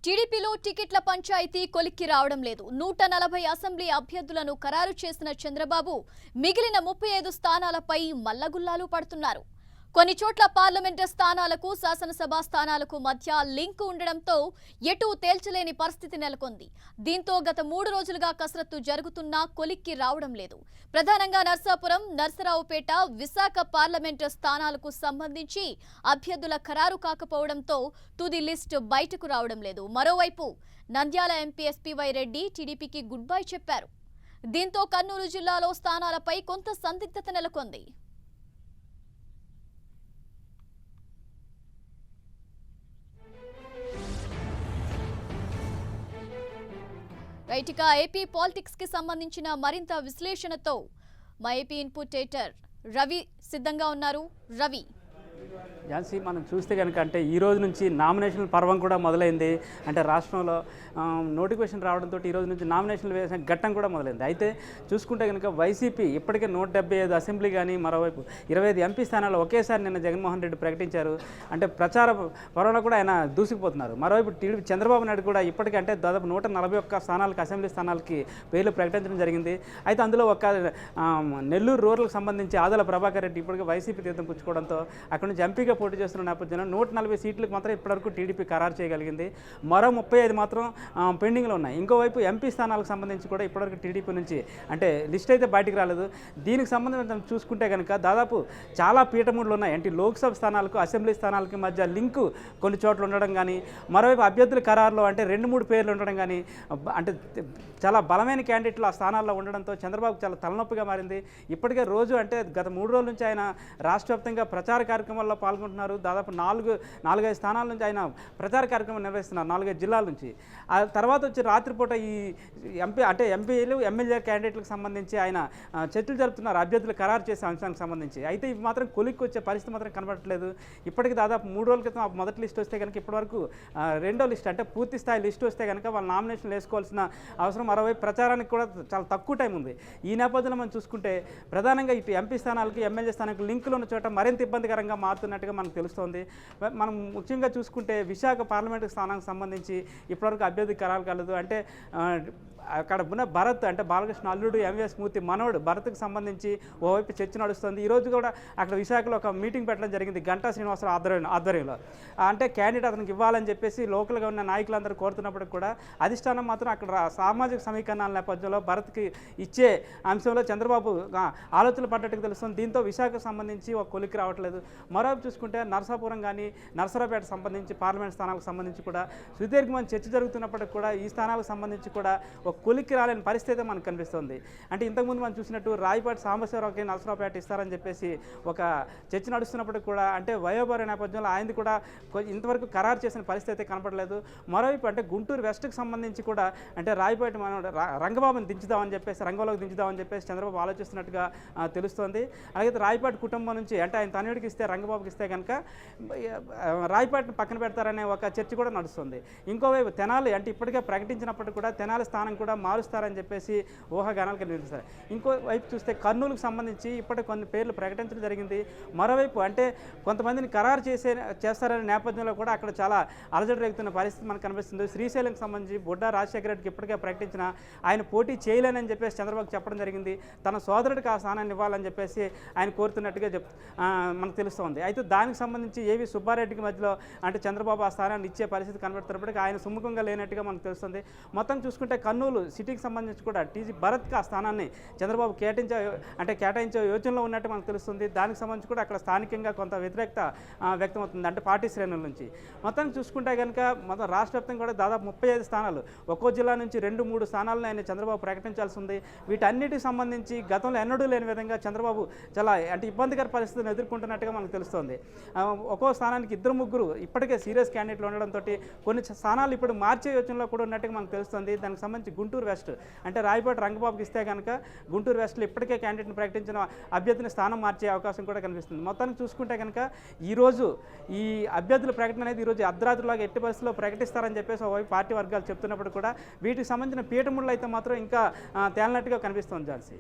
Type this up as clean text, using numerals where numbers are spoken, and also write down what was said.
టీడీపీలో టికెట్ల పంచాయతీ కొలిక్కి రావడం లేదు. 140 అసెంబ్లీ అభ్యర్థులను ఖరారు చేసిన చంద్రబాబు మిగిలిన 35 స్థానాలపై మల్లగుల్లాలు పడుతున్నారు. కొన్ని చోట్ల పార్లమెంట్ స్థానాలకు, శాసనసభ స్థానాలకు మధ్య లింక్ ఉండడంతో ఎటూ తేల్చలేని పరిస్థితి నెలకొంది. దీంతో గత 3 రోజులుగా కసరత్తు జరుగుతున్నా కొలిక్కి రావడం లేదు. ప్రధానంగా నర్సాపురం, నర్సరావుపేట, విశాఖ పార్లమెంట్ స్థానాలకు సంబంధించి అభ్యర్థుల ఖరారు కాకపోవడంతో తుది లిస్టు బయటకు రావడం లేదు. మరోవైపు నంద్యాల ఎంపీ ఎస్పీవై రెడ్డి టీడీపీకి గుడ్ బై చెప్పారు. దీంతో కర్నూలు జిల్లాలో స్థానాలపై కొంత సందిగ్ధత నెలకొంది. రైట్, ఏపీ పాలిటిక్స్ కి సంబంధించిన మరింత విశ్లేషణతో మా ఏపీ ఇన్పుట్ ఎడిటర్ రవి సిద్ధంగా ఉన్నారు. రవి, ఝాన్సీ, మనం చూస్తే కనుక అంటే ఈ రోజు నుంచి నామినేషన్ల పర్వం కూడా మొదలైంది. అంటే రాష్ట్రంలో నోటిఫికేషన్ రావడంతో ఈ రోజు నుంచి నామినేషన్లు వేసిన ఘట్టం కూడా మొదలైంది. అయితే చూసుకుంటే కనుక వైసీపీ ఇప్పటికే 175 అసెంబ్లీ కానీ మరోవైపు 25 ఎంపీ స్థానాలు ఒకేసారి నిన్న జగన్మోహన్ రెడ్డి ప్రకటించారు. అంటే ప్రచార పర్వంలో కూడా ఆయన దూసుకుపోతున్నారు. మరోవైపు టీడీపీ చంద్రబాబు నాయుడు కూడా ఇప్పటికే అంటే దాదాపు 141 స్థానాలకి అసెంబ్లీ స్థానాలకి పేర్లు ప్రకటించడం జరిగింది. అయితే అందులో ఒక నెల్లూరు రూరల్కి సంబంధించి ఆదల ప్రభాకర్ రెడ్డి ఇప్పటికే వైసీపీ తీర్థం పుచ్చుకోవడంతో అక్కడ నుంచి ఎంపీగా పోటీ చేస్తున్న నేపథ్యంలో 140 సీట్లకు మాత్రం ఇప్పటివరకు టీడీపీ ఖరారు చేయగలిగింది. మరో 35 మాత్రం పెండింగ్లో ఉన్నాయి. ఇంకోవైపు ఎంపీ స్థానాలకు సంబంధించి కూడా ఇప్పటివరకు టీడీపీ నుంచి అంటే లిస్ట్ అయితే బయటికి రాలేదు. దీనికి సంబంధించి చూసుకుంటే కనుక దాదాపు చాలా పీఠముళ్ళు ఉన్నాయి. అంటే లోక్సభ స్థానాలకు, అసెంబ్లీ స్థానాలకి మధ్య లింకు కొన్ని చోట్ల ఉండడం కానీ, మరోవైపు అభ్యర్థుల ఖరారులో అంటే 2-3 పేర్లు ఉండడం కానీ, అంటే చాలా బలమైన క్యాండిడేట్లు ఆ స్థానాల్లో ఉండడంతో చంద్రబాబు చాలా తలనొప్పిగా మారింది. ఇప్పటికే రోజు అంటే గత 3 రోజుల నుంచి ఆయన రాష్ట్ర వ్యాప్తంగా ప్రచార కార్యక్రమాల్లో పాల్గొంటున్నారు. దాదాపు 4-5 స్థానాల నుంచి ఆయన ప్రచార కార్యక్రమం నిర్వహిస్తున్నారు, 4-5 జిల్లాల నుంచి. ఆ తర్వాత వచ్చి రాత్రిపూట ఈ ఎంపీలు, ఎమ్మెల్యే క్యాండిడేట్లకు సంబంధించి ఆయన చర్చలు జరుపుతున్నారు అభ్యర్థులు ఖరారు చేసే అంశానికి సంబంధించి. అయితే ఇవి మాత్రం కొలిక్కి వచ్చే పరిస్థితి మాత్రం కనబడట్లేదు. ఇప్పటికి దాదాపు 3 రోజుల క్రితం మొదటి లిస్ట్ వస్తే కనుక ఇప్పటివరకు రెండో లిస్ట్ అంటే పూర్తి స్థాయి లిస్ట్ వస్తే కనుక వాళ్ళు నామినేషన్లు వేసుకోవాల్సిన అవసరం, మరోవైపు ప్రచారానికి కూడా చాలా తక్కువ టైం ఉంది. ఈ నేపథ్యంలో మనం చూసుకుంటే ప్రధానంగా ఇటు ఎంపీ స్థానాలకి, ఎమ్మెల్యే స్థానాలకు లింకులు ఉన్న చోట మరింత ఇబ్బందికరంగా మారుతున్నట్టుగా మనకు తెలుస్తోంది. మనం ముఖ్యంగా చూసుకుంటే విశాఖ పార్లమెంటు స్థానానికి సంబంధించి ఇప్పటివరకు అభ్యర్థి ఖరారు కాలేదు. అంటే అక్కడ ఉన్న భరత్ అంటే బాలకృష్ణ అల్లుడు, ఎంవీఎస్ మూర్తి మనోడు భరత్కి సంబంధించి ఓవైపు చర్చ నడుస్తుంది. ఈరోజు కూడా అక్కడ విశాఖలో ఒక మీటింగ్ పెట్టడం జరిగింది గంటా శ్రీనివాసరావు ఆధ్వర్యంలో. అంటే క్యాండిడేట్ అతనికి ఇవ్వాలని చెప్పేసి లోకల్గా ఉన్న నాయకులందరూ కోరుతున్నప్పటికి కూడా అధిష్టానం మాత్రం అక్కడ సామాజిక సమీకరణాల నేపథ్యంలో భరత్కి ఇచ్చే అంశంలో చంద్రబాబు ఆలోచనలు పడ్డట్టుగా తెలుస్తుంది. దీంతో విశాఖకు సంబంధించి ఒక కొలిక్కి రావట్లేదు. మరోవైపు చూసుకుంటే నరసాపురం కానీ, నర్సరావుపేట సంబంధించి పార్లమెంట్ స్థానాలకు సంబంధించి కూడా సుదీర్ఘమైన చర్చ జరుగుతున్నప్పటికి కూడా ఈ స్థానాలకు సంబంధించి కూడా కొలిక్కి రాలేని పరిస్థితి మనకు కనిపిస్తుంది. అంటే ఇంతకుముందు మనం చూసినట్టు రాయపాటి సాంబశివరావుకి నరసరావుపేట ఇస్తారని చెప్పేసి ఒక చర్చ నడుస్తున్నప్పటికి కూడా అంటే వయోభార నేపథ్యంలో ఆయనది కూడా ఇంతవరకు ఖరారు చేసిన పరిస్థితి కనపడలేదు. మరోవైపు అంటే గుంటూరు వెస్ట్కి సంబంధించి కూడా అంటే రాయపాటి మనం రంగబాబుని దించుదామని చెప్పేసి, రంగంలోకి దించుదామని చెప్పేసి చంద్రబాబు ఆలోచిస్తున్నట్టుగా తెలుస్తోంది. అలాగే రాయపాటి కుటుంబం నుంచి అంటే ఆయన తనయుడికి ఇస్తే, రంగబాబుకి ఇస్తే కనుక రాయపాటిని పక్కన పెడతారనే ఒక చర్చ కూడా నడుస్తుంది. ఇంకోవైపు తెనాలి అంటే ఇప్పటికే ప్రకటించినప్పటికీ కూడా తెనాలి స్థానం కూడా మారుస్తారని చెప్పేసి ఊహాగానాలు కనిపిస్తారు. ఇంకో వైపు చూస్తే కర్నూలుకు సంబంధించి ఇప్పటికి కొన్ని పేర్లు ప్రకటించడం జరిగింది. మరోవైపు అంటే కొంతమందిని ఖరారు చేస్తారనే నేపథ్యంలో కూడా అక్కడ చాలా అలజడి రేగుతున్న పరిస్థితి మనకు కనిపిస్తుంది. శ్రీశైలంకి సంబంధించి బొడ్డా రాజశేఖర రెడ్డికి ఇప్పటికే ప్రకటించిన ఆయన పోటీ చేయలేనని చెప్పేసి చంద్రబాబు చెప్పడం జరిగింది. తన సోదరుడికి ఆ స్థానాన్ని ఇవ్వాలని చెప్పేసి ఆయన కోరుతున్నట్టుగా మనకు తెలుస్తోంది. అయితే దానికి సంబంధించి ఏవి సుబ్బారెడ్డికి మధ్యలో అంటే చంద్రబాబు ఆ స్థానాన్ని ఇచ్చే పరిస్థితి కనబడుతున్నప్పటికీ ఆయన సుముఖంగా లేనట్టుగా మనకు తెలుస్తుంది. మొత్తం చూసుకుంటే కర్నూలు సిటీకి సంబంధించి కూడా టీజీ భరత్కి ఆ స్థానాన్ని చంద్రబాబు కేటాయించే యోచనలో ఉన్నట్టు మనకు తెలుస్తుంది. దానికి సంబంధించి కూడా అక్కడ స్థానికంగా కొంత వ్యతిరేకత వ్యక్తమవుతుంది అంటే పార్టీ శ్రేణుల నుంచి. మొత్తం చూసుకుంటే కనుక మొత్తం రాష్ట్ర వ్యాప్తంగా కూడా దాదాపు 35 స్థానాలు, ఒక్కో జిల్లా నుంచి 2-3 స్థానాలను ఆయన చంద్రబాబు ప్రకటించాల్సి ఉంది. వీటన్నిటికి సంబంధించి గతంలో ఎన్నడూ లేని విధంగా చంద్రబాబు చాలా అంటే ఇబ్బందికర పరిస్థితులను ఎదుర్కొంటున్నట్టుగా మనకు తెలుస్తోంది. ఒక్కో స్థానానికి 2-3 ఇప్పటికే సీరియస్ క్యాండిడేట్లు ఉండడంతో కొన్ని స్థానాలు ఇప్పుడు మార్చే యోచనలో కూడా ఉన్నట్టుగా మనకు తెలుస్తుంది. దానికి సంబంధించి గుంటూరు వెస్ట్ అంటే రాయపాటి రంగబాబుకి ఇస్తే కనుక గుంటూరు వెస్ట్లో ఇప్పటికే క్యాండిడేట్ని ప్రకటించిన అభ్యర్థిని స్థానం మార్చే అవకాశం కూడా కనిపిస్తుంది. మొత్తానికి చూసుకుంటే కనుక ఈరోజు ఈ అభ్యర్థుల ప్రకటన అనేది ఈరోజు అర్ధరాత్రిలాగా ఎట్టి పరిస్థితుల్లో ప్రకటిస్తారని చెప్పేసి ఒకవైపు పార్టీ వర్గాలు చెప్తున్నప్పుడు కూడా వీటికి సంబంధించిన పీఠముళ్ళు అయితే మాత్రం ఇంకా తేలినట్టుగా కనిపిస్తుంది ఝాన్సీ.